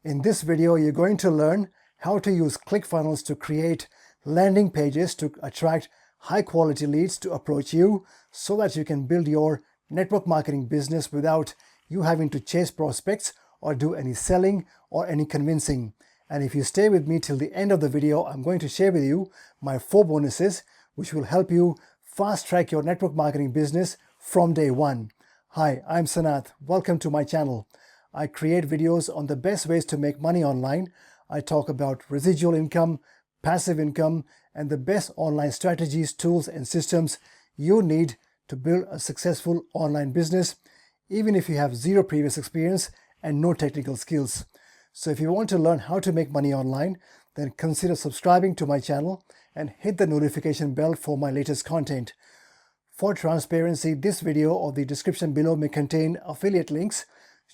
In this video, you're going to learn how to use ClickFunnels to create landing pages to attract high-quality leads to approach you so that you can build your network marketing business without you having to chase prospects or do any selling or any convincing. And if you stay with me till the end of the video, I'm going to share with you my 4 bonuses which will help you fast-track your network marketing business from day one. Hi, I'm Sanat. Welcome to my channel. I create videos on the best ways to make money online. I talk about residual income, passive income, and the best online strategies, tools, and systems you need to build a successful online business, even if you have zero previous experience and no technical skills. So if you want to learn how to make money online, then consider subscribing to my channel and hit the notification bell for my latest content. For transparency, this video or the description below may contain affiliate links.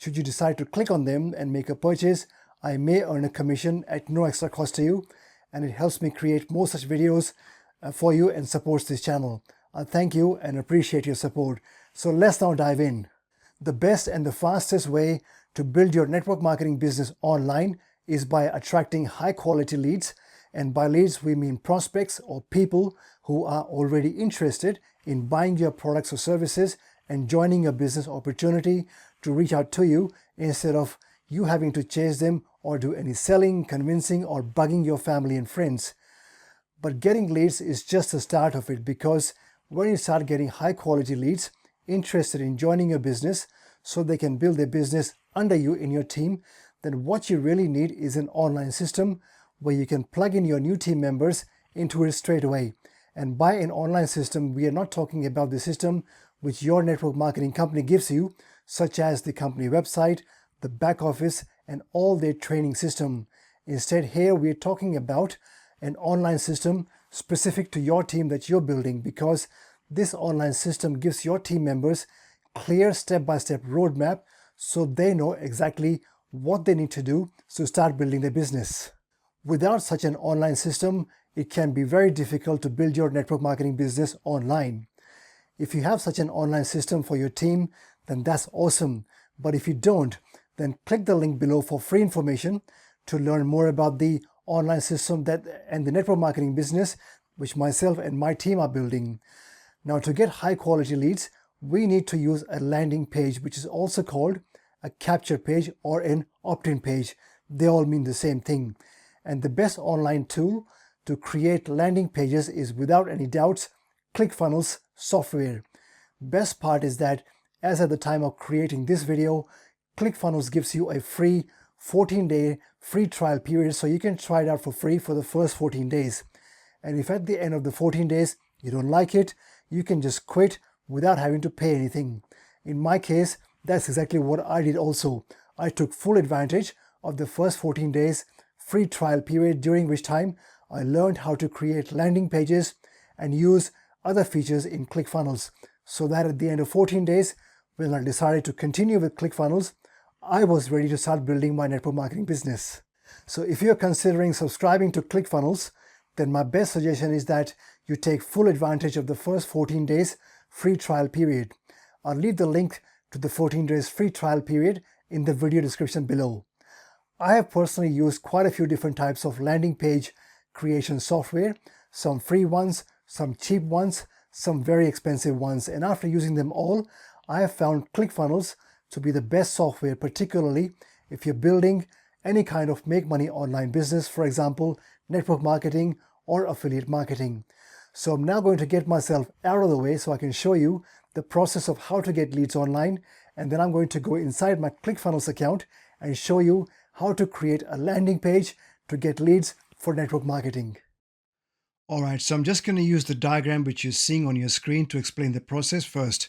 Should you decide to click on them and make a purchase, I may earn a commission at no extra cost to you, and it helps me create more such videos for you and supports this channel. I thank you and appreciate your support. So let's now dive in. The best and the fastest way to build your network marketing business online is by attracting high quality leads. And by leads, we mean prospects or people who are already interested in buying your products or services and joining your business opportunity to reach out to you instead of you having to chase them or do any selling, convincing, or bugging your family and friends. But getting leads is just the start of it, because when you start getting high quality leads interested in joining your business so they can build their business under you in your team, then what you really need is an online system where you can plug in your new team members into it straight away. And by an online system, we are not talking about the system which your network marketing company gives you, such as the company website, the back office, and all their training system. Instead, here we are talking about an online system specific to your team that you're building, because this online system gives your team members clear step-by-step roadmap so they know exactly what they need to do to start building their business. Without such an online system, it can be very difficult to build your network marketing business online. If you have such an online system for your team, then that's awesome. But if you don't, then click the link below for free information to learn more about the online system and the network marketing business which myself and my team are building. Now, to get high quality leads, we need to use a landing page, which is also called a capture page or an opt-in page. They all mean the same thing. And the best online tool to create landing pages is, without any doubts, ClickFunnels software. Best part is that, as at the time of creating this video, ClickFunnels gives you a free 14-day free trial period, so you can try it out for free for the first 14 days. And if at the end of the 14 days you don't like it, you can just quit without having to pay anything. In my case, that's exactly what I did also. I took full advantage of the first 14 days free trial period, during which time I learned how to create landing pages and use other features in ClickFunnels, so that at the end of 14 days, when I decided to continue with ClickFunnels, I was ready to start building my network marketing business. So if you're considering subscribing to ClickFunnels, then my best suggestion is that you take full advantage of the first 14 days free trial period. I'll leave the link to the 14 days free trial period in the video description below. I have personally used quite a few different types of landing page creation software, some free ones, some cheap ones, some very expensive ones, and after using them all, I have found ClickFunnels to be the best software, particularly if you're building any kind of make money online business, for example, network marketing or affiliate marketing. So I'm now going to get myself out of the way so I can show you the process of how to get leads online, and then I'm going to go inside my ClickFunnels account and show you how to create a landing page to get leads for network marketing. Alright, so I'm just going to use the diagram which you're seeing on your screen to explain the process first.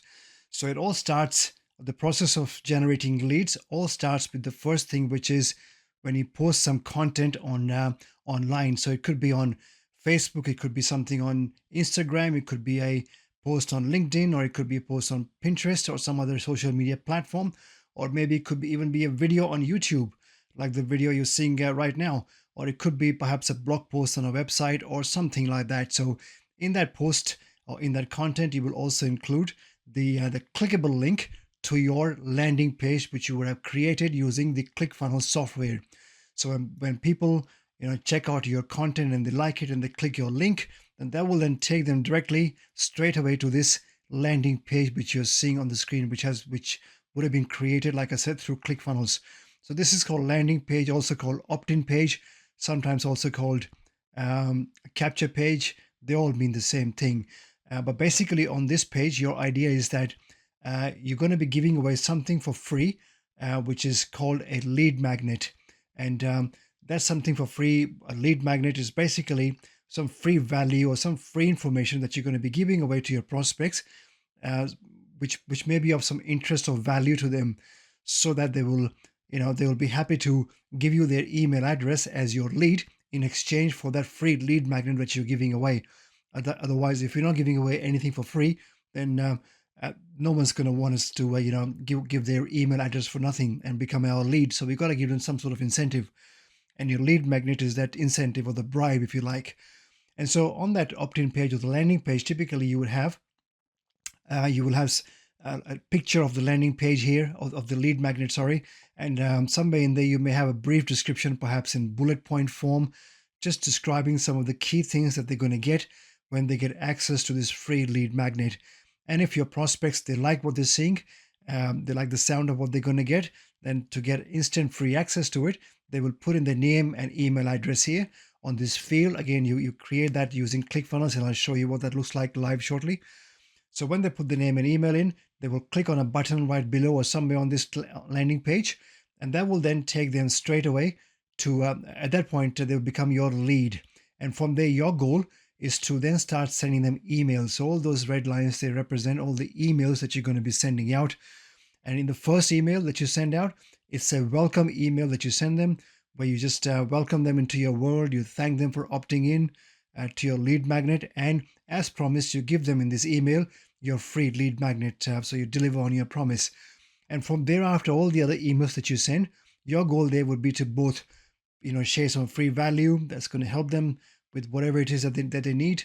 So it all starts, the process of generating leads all starts with the first thing, which is when you post some content on online. So it could be on Facebook, it could be something on Instagram, it could be a post on LinkedIn, or it could be a post on Pinterest or some other social media platform, or maybe it could even be a video on YouTube, like the video you're seeing right now, or it could be perhaps a blog post on a website or something like that. So in that post or in that content, you will also include the clickable link to your landing page, which you would have created using the ClickFunnels software. So when people check out your content and they like it and they click your link, then that will then take them directly straight away to this landing page which you're seeing on the screen, which would have been created, like I said, through ClickFunnels. So this is called landing page, also called opt-in page, sometimes also called capture page. They all mean the same thing. But basically on this page, your idea is that you're going to be giving away something for free, which is called a lead magnet. And that's something for free. A lead magnet is basically some free value or some free information that you're going to be giving away to your prospects, uh, which may be of some interest or value to them, so that they will be happy to give you their email address as your lead in exchange for that free lead magnet that you're giving away. Otherwise, if you're not giving away anything for free, then no one's going to want us to give their email address for nothing and become our lead. So we've got to give them some sort of incentive, and your lead magnet is that incentive or the bribe, if you like. And so on that opt-in page or the landing page, typically you will have a picture of the landing page here, of the lead magnet, sorry. And somewhere in there, you may have a brief description, perhaps in bullet point form, just describing some of the key things that they're going to get when they get access to this free lead magnet. And if your prospects, they like what they're seeing, they like the sound of what they're going to get, then to get instant free access to it, they will put in their name and email address here on this field. Again, you create that using ClickFunnels, and I'll show you what that looks like live shortly. So when they put the name and email in, they will click on a button right below or somewhere on this landing page, and that will then take them straight away to, at that point, they will become your lead. And from there, your goal is to then start sending them emails. So all those red lines, they represent all the emails that you're going to be sending out. And in the first email that you send out, it's a welcome email that you send them, where you just welcome them into your world. You thank them for opting in to your lead magnet. And as promised, you give them in this email your free lead magnet. So you deliver on your promise. And from thereafter, all the other emails that you send, your goal there would be to both, share some free value that's going to help them with whatever it is that they need.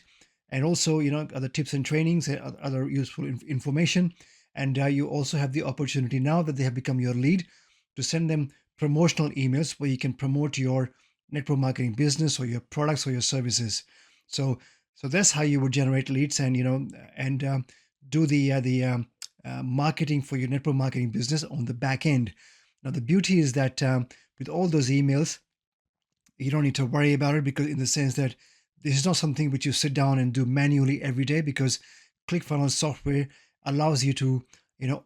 And also, other tips and trainings, other useful information. And you also have the opportunity, now that they have become your lead, to send them promotional emails where you can promote your network marketing business or your products or your services. So that's how you would generate leads and do the marketing for your network marketing business on the back end. Now the beauty is that with all those emails, you don't need to worry about it, because in the sense that this is not something which you sit down and do manually every day, because ClickFunnels software allows you to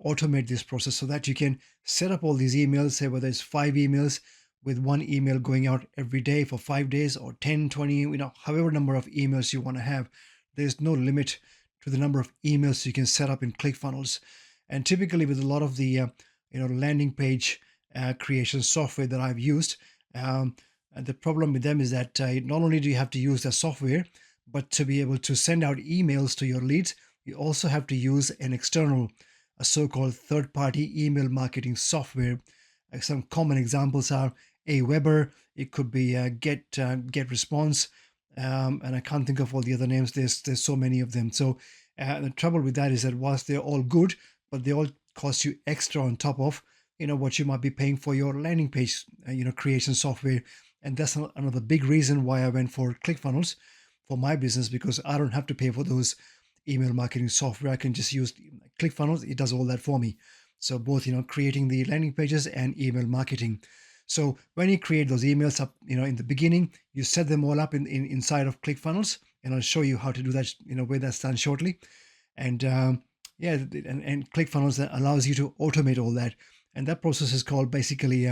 automate this process so that you can set up all these emails, say whether it's 5 emails, with one email going out every day for 5 days, or 10, 20, however number of emails you want to have. There's no limit to the number of emails you can set up in ClickFunnels. And typically with a lot of the landing page creation software that I've used, and the problem with them is that not only do you have to use the software, but to be able to send out emails to your leads, you also have to use an external, a so-called third-party email marketing software. Some common examples are Aweber. It could be GetResponse, and I can't think of all the other names. There's so many of them. So the trouble with that is that whilst they're all good, but they all cost you extra on top of what you might be paying for your landing page creation software. And that's another big reason why I went for ClickFunnels for my business, because I don't have to pay for those email marketing software. I can just use ClickFunnels. It does all that for me. So both, creating the landing pages and email marketing. So when you create those emails up, in the beginning, you set them all up inside of ClickFunnels, and I'll show you how to do that, where that's done shortly. And and ClickFunnels allows you to automate all that. And that process is called basically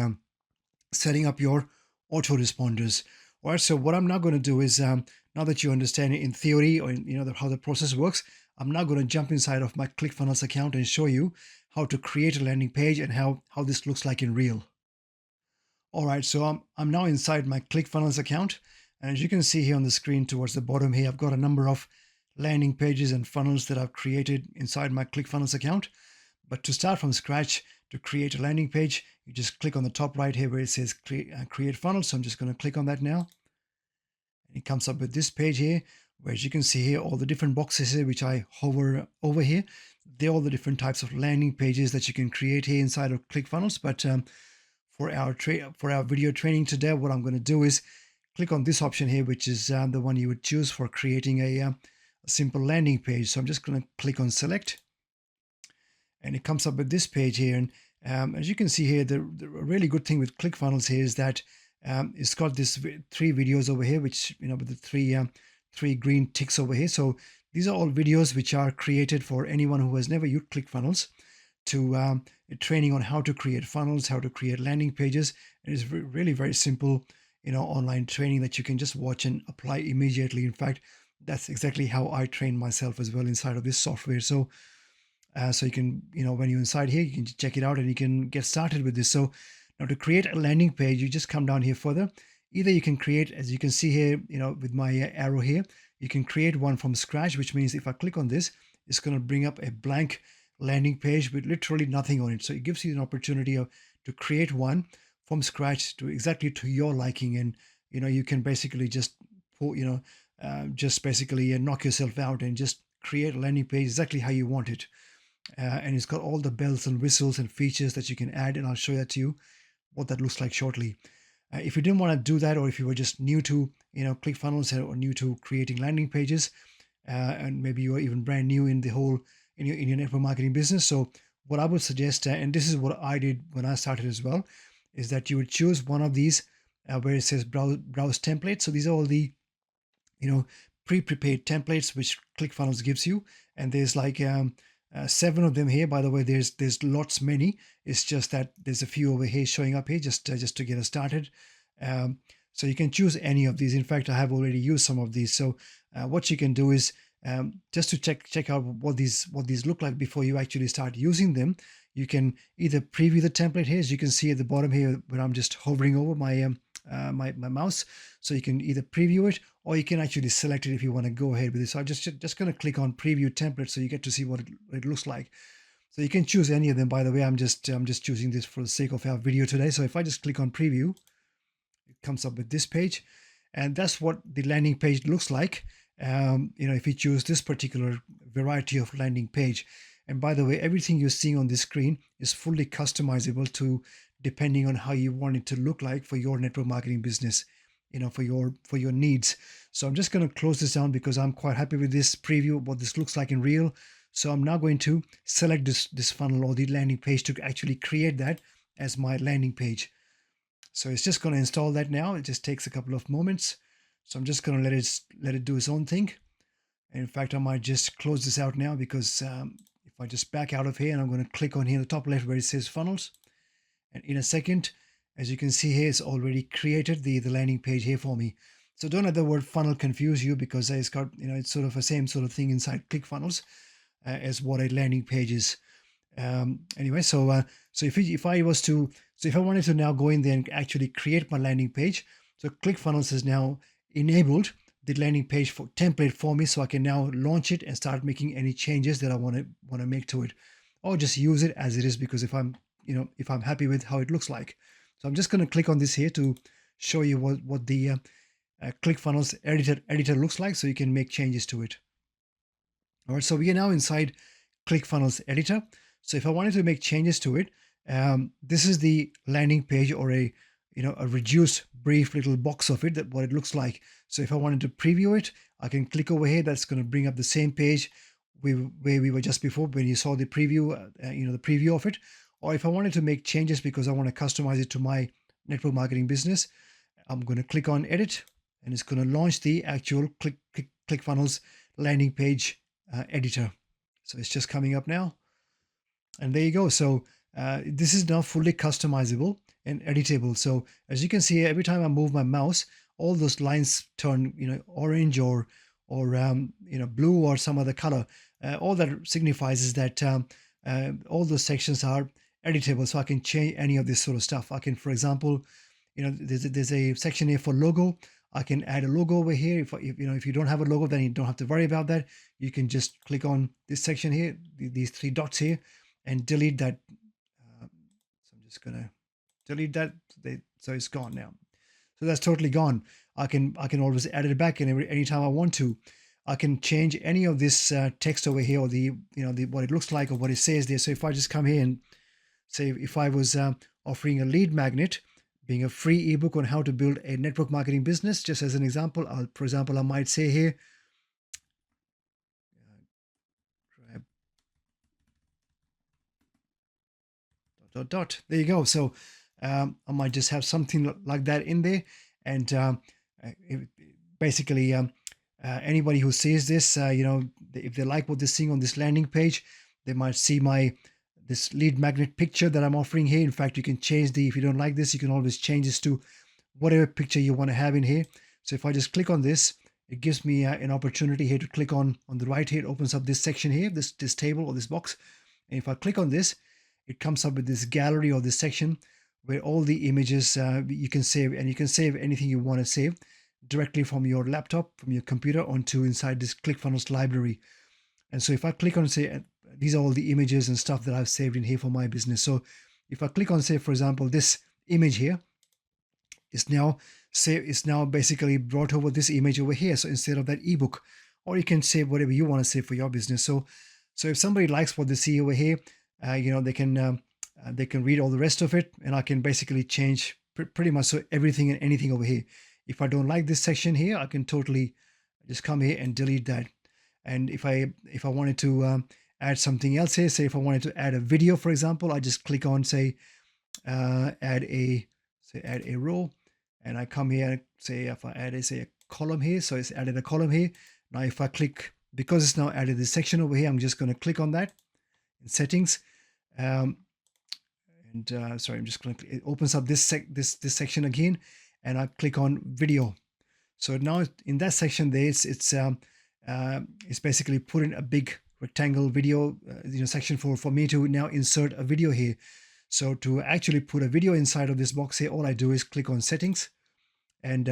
setting up your autoresponders. All right, so what I'm now going to do is, now that you understand it in theory, or how the process works, I'm now going to jump inside of my ClickFunnels account and show you how to create a landing page and how this looks like in real. All right, so I'm now inside my ClickFunnels account, and as you can see here on the screen towards the bottom here, I've got a number of landing pages and funnels that I've created inside my ClickFunnels account. But to start from scratch, to create a landing page, you just click on the top right here where it says create funnel. So I'm just going to click on that now. And it comes up with this page here, where as you can see here, all the different boxes here, which I hover over here, they're all the different types of landing pages that you can create here inside of ClickFunnels. But for our video training today, what I'm going to do is click on this option here, which is the one you would choose for creating a simple landing page. So I'm just going to click on select, and it comes up with this page here. And as you can see here, the really good thing with ClickFunnels here is that it's got this 3 videos over here, which, with the three green ticks over here. So these are all videos which are created for anyone who has never used ClickFunnels to training on how to create funnels, how to create landing pages. It is really very simple, online training that you can just watch and apply immediately. In fact, that's exactly how I train myself as well inside of this software. So you can, when you're inside here, you can check it out and you can get started with this. So now to create a landing page, you just come down here further. Either you can create, as you can see here, with my arrow here, you can create one from scratch, which means if I click on this, it's going to bring up a blank landing page with literally nothing on it. So it gives you an opportunity to create one from scratch to exactly to your liking. And, you can basically just put, just basically knock yourself out and just create a landing page exactly how you want it. And it's got all the bells and whistles and features that you can add, and I'll show that to you what that looks like shortly. If you didn't want to do that, or if you were just new to ClickFunnels or new to creating landing pages, and maybe you are even brand new in the whole in your network marketing business, so what I would suggest, and this is what I did when I started as well, is that you would choose one of these where it says browse templates. So these are all the pre-prepared templates which ClickFunnels gives you, and there's like 7 of them here. By the way, there's lots many. It's just that there's a few over here showing up here just to get us started. So you can choose any of these. In fact, I have already used some of these. So what you can do is just to check out what these look like before you actually start using them. You can either preview the template here, as you can see at the bottom here, when I'm just hovering over my my mouse. So you can either preview it, or you can actually select it if you want to go ahead with it. So I'm just going to click on preview template, so you get to see what it looks like. So you can choose any of them. By the way, I'm just choosing this for the sake of our video today. So if I just click on preview, it comes up with this page, and that's what the landing page looks like. If you choose this particular variety of landing page. And by the way, everything you're seeing on this screen is fully customizable to depending on how you want it to look like for your network marketing business, for your needs. So I'm just going to close this down because I'm quite happy with this preview, what this looks like in real. So I'm now going to select this funnel or the landing page to actually create that as my landing page. So it's just going to install that now. It just takes a couple of moments. So I'm just going to let it do its own thing. And in fact, I might just close this out now because if I just back out of here, and I'm going to click on here in the top left where it says funnels. And in a second, as you can see here, it's already created the landing page here for me. So don't let the word funnel confuse you, because it's got, it's sort of the same sort of thing inside ClickFunnels as what a landing page is. Anyway, so if I wanted to now go in there and actually create my landing page, so ClickFunnels has now enabled the landing page for template for me, so I can now launch it and start making any changes that I want to make to it, or just use it as it is, because if I'm happy with how it looks like. So I'm just going to click on this here to show you what the ClickFunnels editor looks like, so you can make changes to it. All right, so we are now inside ClickFunnels editor. So if I wanted to make changes to it, this is the landing page, or a reduced brief little box of it, that what it looks like. So if I wanted to preview it, I can click over here. That's going to bring up the same page where we were just before, when you saw the preview, the preview of it. Or if I wanted to make changes because I want to customize it to my network marketing business, I'm going to click on edit, and it's going to launch the actual ClickFunnels landing page editor. So it's just coming up now. And there you go. So this is now fully customizable and editable. So as you can see, every time I move my mouse, all those lines turn, orange or blue or some other color. All that signifies is that all those sections are editable. So I can change any of this sort of stuff. I can, for example, there's a section here for logo. I can add a logo over here. If you don't have a logo, then you don't have to worry about that. You can just click on this section here, these 3 dots here, and delete that. So I'm just gonna delete that. So it's gone now. So that's totally gone. I can always add it back, and anytime I want to. I can change any of this text over here, or what it looks like, or what it says there. So if I just come here and say, if I was offering a lead magnet, being a free ebook on how to build a network marketing business. Just as an example, for example, I might say here, grab there you go. So I might just have something like that in there, and basically anybody who sees this, if they like what they're seeing on this landing page, they might see this lead magnet picture that I'm offering here. In fact, you can change if you don't like this, you can always change this to whatever picture you want to have in here. So if I just click on this, it gives me an opportunity here to click on the right here. It opens up this section here, this table or this box. And if I click on this, it comes up with this gallery or this section where all the images you can save, and you can save anything you want to save directly from your laptop, from your computer onto inside this ClickFunnels library. And so if I click on, say, these are all the images and stuff that I've saved in here for my business. So if I click on, say, for example, this image here, it's now basically brought over this image over here. So instead of that ebook, or you can save whatever you want to save for your business. So if somebody likes what they see over here, they can read all the rest of it, and I can basically change pretty much everything and anything over here. If I don't like this section here, I can totally just come here and delete that. And if I wanted to add something else here, say if I wanted to add a video, for example, I just click on, say, add a row, and I come here and say if I add a column here, so it's added a column here. Now if I click, because it's now added this section over here, I'm just going to click on that in settings. Sorry, I'm just going to, it opens up this section again, and I click on video. So now in that section there, it's basically put in a big rectangle video section for me to now insert a video here. So to actually put a video inside of this box here, all I do is click on settings, and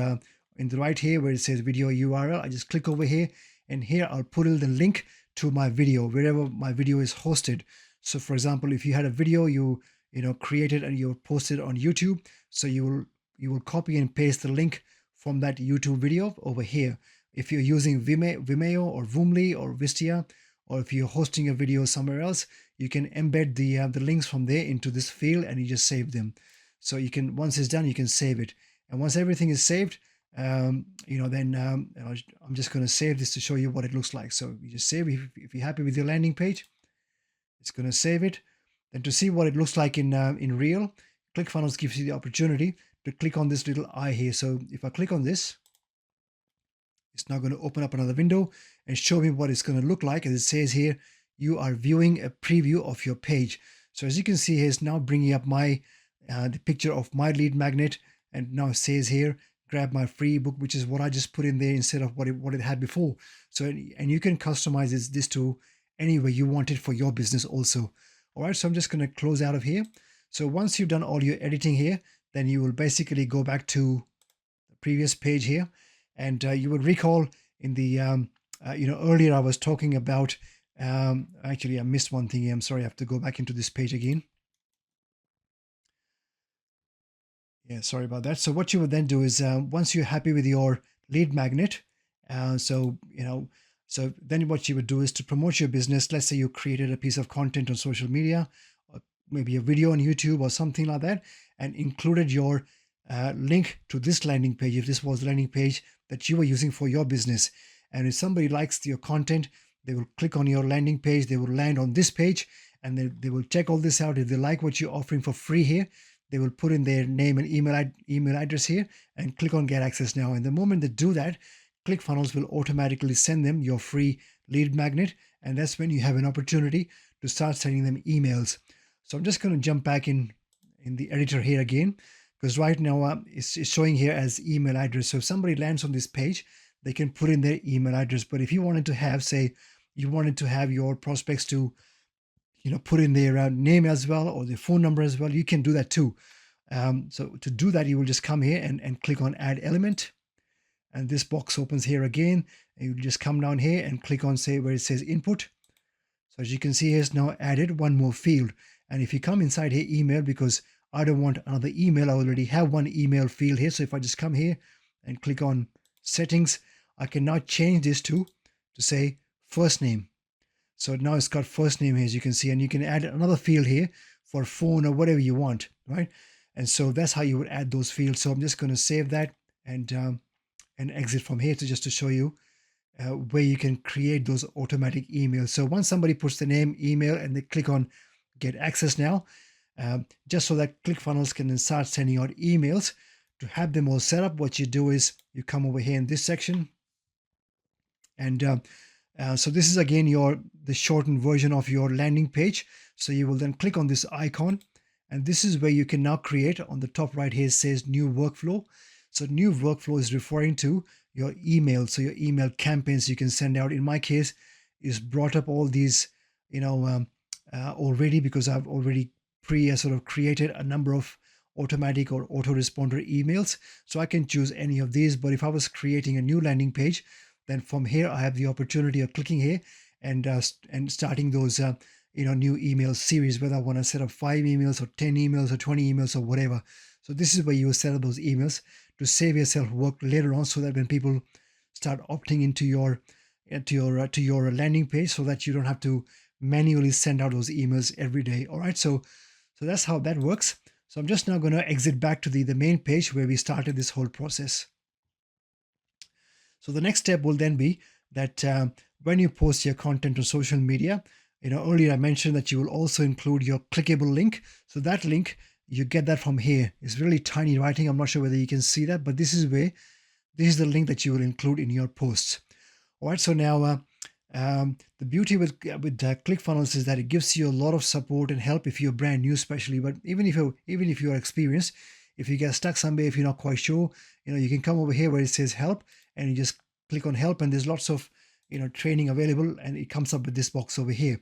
in the right here where it says video URL, I just click over here, and here I'll put in the link to my video wherever my video is hosted. So for example, if you had a video you created and you posted on YouTube, so you will copy and paste the link from that YouTube video over here. If you're using Vimeo or Voomly or Wistia, or if you're hosting a video somewhere else, you can embed the links from there into this field, and you just save them. So you can, once it's done, you can save it. And once everything is saved, then I'm just going to save this to show you what it looks like. So you just save if you're happy with your landing page. It's going to save it. Then to see what it looks like in real, ClickFunnels gives you the opportunity to click on this little eye here. So if I click on this, it's now going to open up another window and show me what it's going to look like. As it says here, you are viewing a preview of your page. So as you can see here, it's now bringing up the picture of my lead magnet, and now it says here, grab my free ebook, which is what I just put in there instead of what it had before. So, and you can customize this to any way you want it for your business also. All right, so I'm just going to close out of here. So once you've done all your editing here, then you will basically go back to the previous page here, and you will recall in the earlier I was talking about actually I missed one thing here. I'm sorry, I have to go back into this page again. Yeah, sorry about that. So what you would then do is once you're happy with your lead magnet, so then what you would do is to promote your business. Let's say you created a piece of content on social media, or maybe a video on YouTube or something like that, and included your link to this landing page, if this was the landing page that you were using for your business. And if somebody likes your content, they will click on your landing page, they will land on this page, and they will check all this out. If they like what you're offering for free here, they will put in their name and email address here and click on get access now. And the moment they do that, ClickFunnels will automatically send them your free lead magnet, and that's when you have an opportunity to start sending them emails. So I'm just going to jump back in the editor here again, because right now it's showing here as email address. So if somebody lands on this page, they can put in their email address. But if you wanted to have, say, you wanted to have your prospects to put in their name as well, or their phone number as well, you can do that too. So to do that, you will just come here and click on add element, and this box opens here again, and you just come down here and click on, say, where it says input. So as you can see, it's now added one more field. And if you come inside here, email, because I don't want another email, I already have one email field here. So if I just come here and click on settings, I can now change this to say first name. So now it's got first name here, as you can see, and you can add another field here for phone or whatever you want, right? And so that's how you would add those fields. So I'm just going to save that and exit from here to just to show you where you can create those automatic emails. So once somebody puts the name, email, and they click on get access now, just so that ClickFunnels can then start sending out emails. To have them all set up, what you do is you come over here in this section, and so this is again the shortened version of your landing page. So you will then click on this icon, and this is where you can now create. On the top right here it says new workflow. So new workflow is referring to your email. So your email campaigns you can send out. In my case, is brought up all these, already, because I've already sort of created a number of automatic or autoresponder emails. So I can choose any of these. But if I was creating a new landing page, then from here I have the opportunity of clicking here and starting those new email series, whether I want to set up 5 emails or 10 emails or 20 emails or whatever. So this is where you will set up those emails to save yourself work later on, so that when people start opting into your landing page, so that you don't have to manually send out those emails every day. All right, so that's how that works. So I'm just now going to exit back to the main page where we started this whole process. So the next step will then be that when you post your content on social media, earlier I mentioned that you will also include your clickable link. So that link, you get that from here. It's really tiny writing. I'm not sure whether you can see that, but this is the link that you will include in your posts. All right, so now the beauty with ClickFunnels is that it gives you a lot of support and help if you're brand new, especially. But even if you're experienced, if you get stuck somewhere, if you're not quite sure, you can come over here where it says help, and you just click on help, and there's lots of training available, and it comes up with this box over here.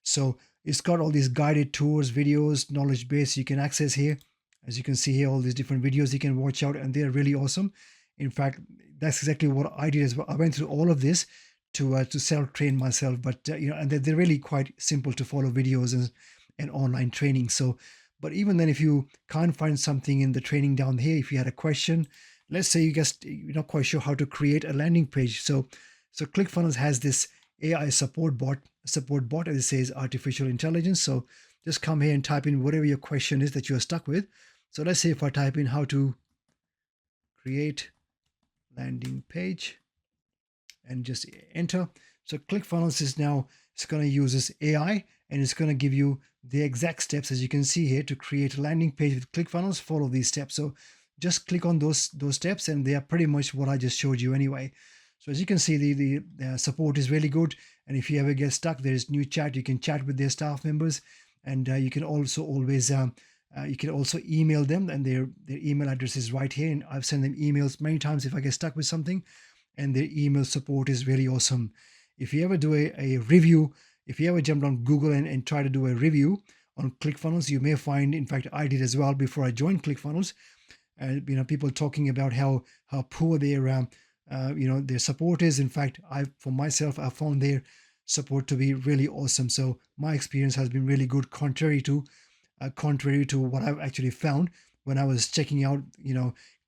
So it's got all these guided tours, videos, knowledge base you can access here. As you can see here, all these different videos you can watch out, and they're really awesome. In fact, that's exactly what I did as well. I went through all of this to self-train myself, but and they're really quite simple to follow videos and online training. So, but even then, if you can't find something in the training down here, if you had a question, let's say you're not quite sure how to create a landing page. So ClickFunnels has this AI support bot, as it says, artificial intelligence. So just come here and type in whatever your question is that you are stuck with. So let's say if I type in how to create landing page and just enter. So ClickFunnels is now, it's going to use this AI, and it's going to give you the exact steps, as you can see here, to create a landing page with ClickFunnels. Follow these steps. So just click on those steps, and they are pretty much what I just showed you anyway. So as you can see, the support is really good. And if you ever get stuck, there is new chat. You can chat with their staff members, and you can also always email them, and their email address is right here. And I've sent them emails many times if I get stuck with something, and their email support is really awesome. If you ever do a review, if you ever jumped on Google and try to do a review on ClickFunnels, you may find, in fact, I did as well before I joined ClickFunnels, people talking about how poor their support is. In fact, for myself, I found their support to be really awesome. So my experience has been really good, contrary to what I've actually found when I was checking out,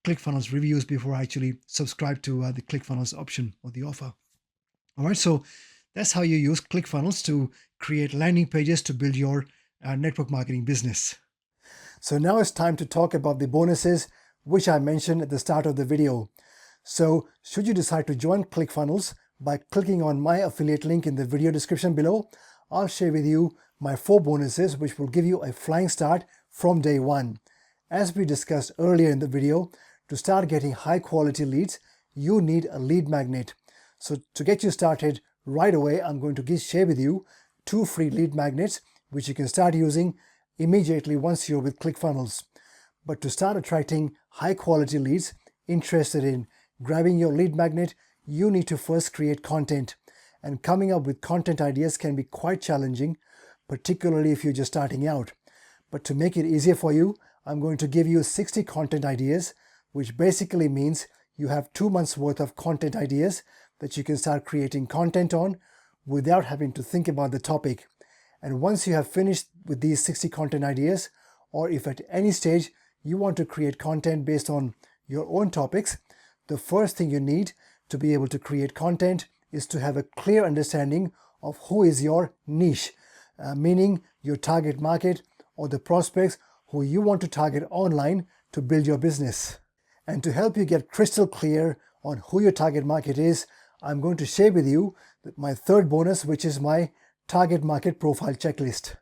ClickFunnels reviews before I actually subscribed to the ClickFunnels option or the offer. All right, so that's how you use ClickFunnels to create landing pages to build your network marketing business. So now it's time to talk about the bonuses, which I mentioned at the start of the video. So should you decide to join ClickFunnels by clicking on my affiliate link in the video description below, I'll share with you my 4 bonuses, which will give you a flying start from day one. As we discussed earlier in the video, to start getting high quality leads, you need a lead magnet. So to get you started right away, I'm going to share with you 2 free lead magnets, which you can start using immediately once you're with ClickFunnels. But to start attracting high quality leads interested in grabbing your lead magnet, you need to first create content. And coming up with content ideas can be quite challenging, particularly if you're just starting out. But to make it easier for you, I'm going to give you 60 content ideas, which basically means you have 2 months worth of content ideas that you can start creating content on without having to think about the topic. And once you have finished with these 60 content ideas, or if at any stage you want to create content based on your own topics, the first thing you need to be able to create content is to have a clear understanding of who is your niche, meaning your target market, or the prospects who you want to target online to build your business. And to help you get crystal clear on who your target market is, I'm going to share with you my third bonus, which is my target market profile checklist.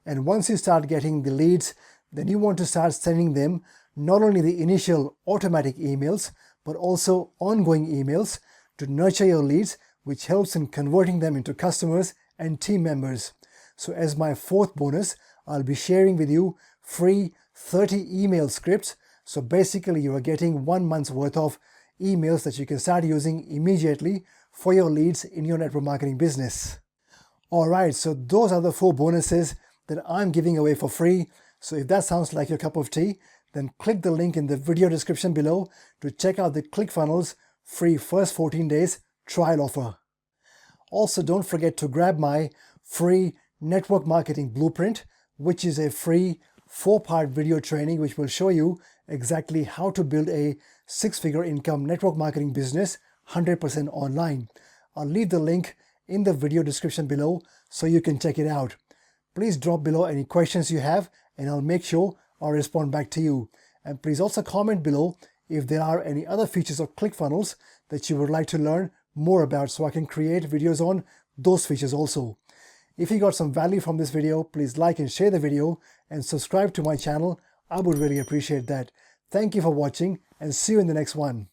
And once you start getting the leads, then you want to start sending them not only the initial automatic emails, but also ongoing emails to nurture your leads, which helps in converting them into customers and team members. So as my fourth bonus, I'll be sharing with you free 30 email scripts. So basically you are getting 1 month's worth of emails that you can start using immediately for your leads in your network marketing business. Alright, so those are the 4 bonuses that I'm giving away for free. So if that sounds like your cup of tea, then click the link in the video description below to check out the ClickFunnels free first 14 days trial offer. Also, don't forget to grab my free network marketing blueprint, which is a free 4-part video training which will show you exactly how to build a 6-figure income network marketing business 100% online. I'll leave the link in the video description below so you can check it out. Please drop below any questions you have and I'll make sure I'll respond back to you. And please also comment below if there are any other features of ClickFunnels that you would like to learn more about so I can create videos on those features also. If you got some value from this video, please like and share the video and subscribe to my channel. I would really appreciate that. Thank you for watching and see you in the next one.